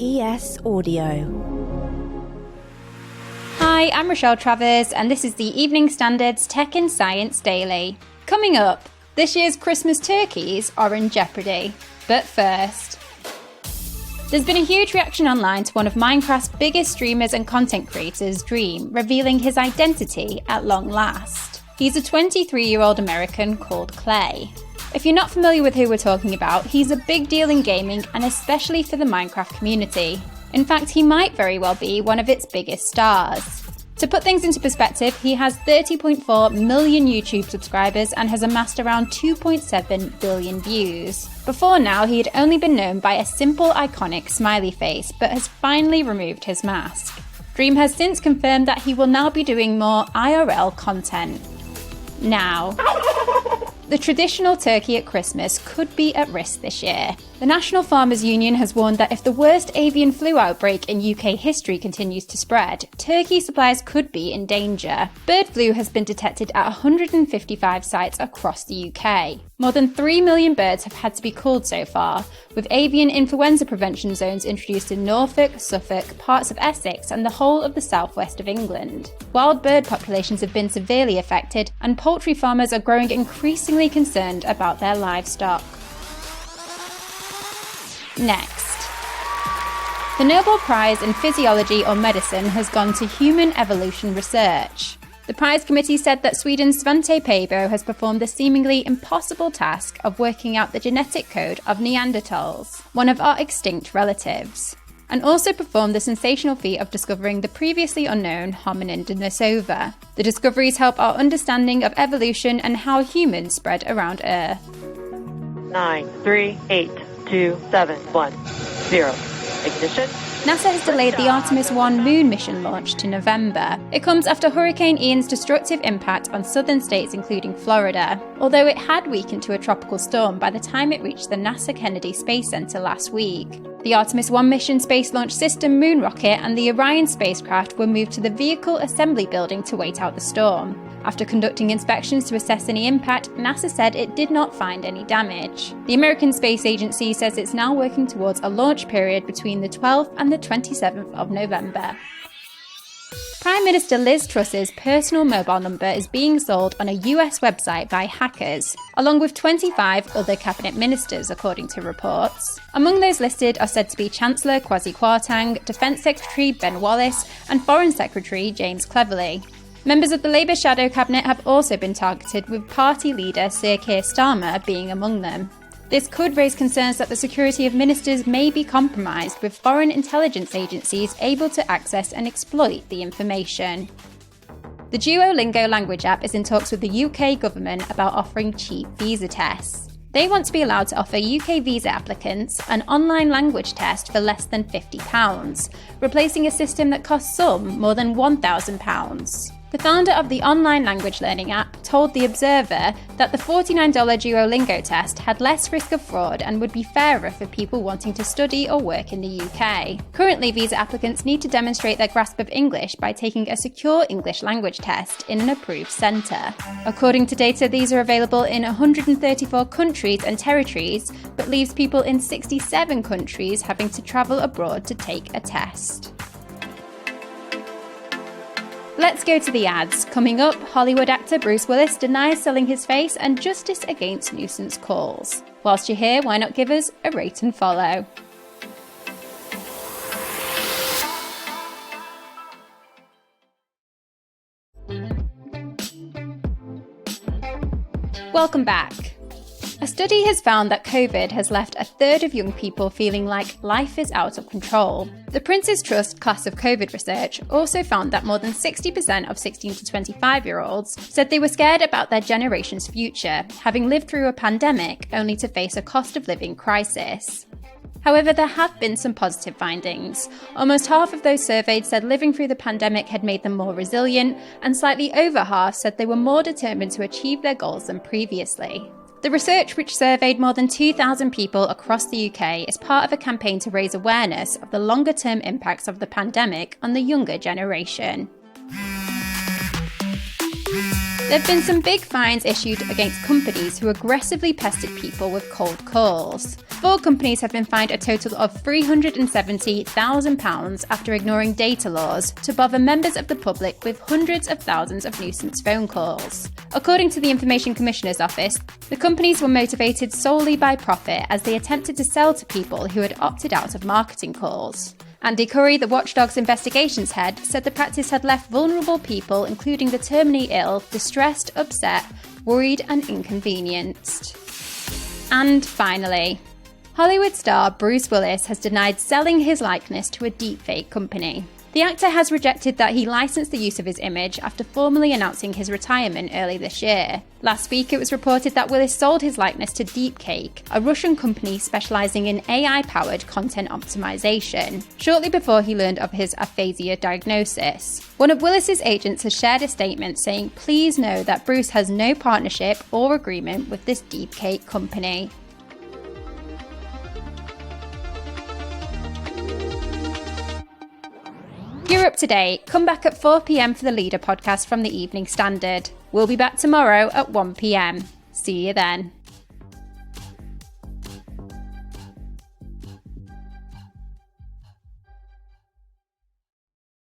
ES Audio. Hi, I'm Rochelle Travers, and this is the Evening Standard's Tech and Science Daily. Coming up, this year's Christmas turkeys are in jeopardy. But first, there's been a huge reaction online to one of Minecraft's biggest streamers and content creators, Dream, revealing his identity at long last. He's a 23-year-old American called Clay. If you're not familiar with who we're talking about, he's a big deal in gaming and especially for the Minecraft community. In fact, he might very well be one of its biggest stars. To put things into perspective, he has 30.4 million YouTube subscribers and has amassed around 2.7 billion views. Before now, he had only been known by a simple iconic smiley face, but has finally removed his mask. Dream has since confirmed that he will now be doing more IRL content. Now, the traditional turkey at Christmas could be at risk this year. The National Farmers Union has warned that if the worst avian flu outbreak in UK history continues to spread, turkey supplies could be in danger. Bird flu has been detected at 155 sites across the UK. More than 3 million birds have had to be culled so far, with avian influenza prevention zones introduced in Norfolk, Suffolk, parts of Essex and the whole of the southwest of England. Wild bird populations have been severely affected, and poultry farmers are growing increasingly concerned about their livestock. Next. The Nobel Prize in Physiology or Medicine has gone to human evolution research. The prize committee said that Sweden's Svante Pääbo has performed the seemingly impossible task of working out the genetic code of Neanderthals, one of our extinct relatives, and also performed the sensational feat of discovering the previously unknown hominin Denisova. The discoveries help our understanding of evolution and how humans spread around Earth. 9, 3, 8, 2, 7, 1, 0. Ignition. NASA has delayed the Artemis 1 moon mission launch to November. It comes after Hurricane Ian's destructive impact on southern states including Florida, although it had weakened to a tropical storm by the time it reached the NASA Kennedy Space Center last week. The Artemis 1 mission Space Launch System moon rocket and the Orion spacecraft were moved to the Vehicle Assembly Building to wait out the storm. After conducting inspections to assess any impact, NASA said it did not find any damage. The American Space Agency says it's now working towards a launch period between the 12th and the 27th of November. Prime Minister Liz Truss's personal mobile number is being sold on a US website by hackers, along with 25 other cabinet ministers, according to reports. Among those listed are said to be Chancellor Kwasi Kwarteng, Defence Secretary Ben Wallace, and Foreign Secretary James Cleverly. Members of the Labour shadow cabinet have also been targeted, with party leader Sir Keir Starmer being among them. This could raise concerns that the security of ministers may be compromised, with foreign intelligence agencies able to access and exploit the information. The Duolingo language app is in talks with the UK government about offering cheap visa tests. They want to be allowed to offer UK visa applicants an online language test for less than £50, replacing a system that costs some more than £1,000. The founder of the online language learning app told The Observer that the $49 Duolingo test had less risk of fraud and would be fairer for people wanting to study or work in the UK. Currently, visa applicants need to demonstrate their grasp of English by taking a secure English language test in an approved centre. According to data, these are available in 134 countries and territories, but leaves people in 67 countries having to travel abroad to take a test. Let's go to the ads. Coming up, Hollywood actor Bruce Willis denies selling his face and justice against nuisance calls. Whilst you're here, why not give us a rate and follow? Welcome back. A study has found that COVID has left a third of young people feeling like life is out of control. The Prince's Trust class of COVID research also found that more than 60% of 16 to 25-year-olds said they were scared about their generation's future, having lived through a pandemic only to face a cost of living crisis. However, there have been some positive findings. Almost half of those surveyed said living through the pandemic had made them more resilient, and slightly over half said they were more determined to achieve their goals than previously. The research, which surveyed more than 2,000 people across the UK, is part of a campaign to raise awareness of the longer-term impacts of the pandemic on the younger generation. There have been some big fines issued against companies who aggressively pestered people with cold calls. 4 companies have been fined a total of £370,000 after ignoring data laws to bother members of the public with hundreds of thousands of nuisance phone calls. According to the Information Commissioner's Office, the companies were motivated solely by profit as they attempted to sell to people who had opted out of marketing calls. Andy Curry, the Watchdog's investigations head, said the practice had left vulnerable people, including the terminally ill, distressed, upset, worried and inconvenienced. And finally, Hollywood star Bruce Willis has denied selling his likeness to a deepfake company. The actor has rejected that he licensed the use of his image after formally announcing his retirement early this year. Last week, it was reported that Willis sold his likeness to deepfake, a Russian company specialising in AI-powered content optimization, shortly before he learned of his aphasia diagnosis. One of Willis's agents has shared a statement saying, "Please know that Bruce has no partnership or agreement with this deepfake company." You're up to date. Come back at 4 p.m. for the Leader podcast from the Evening Standard. We'll be back tomorrow at 1 p.m. See you then.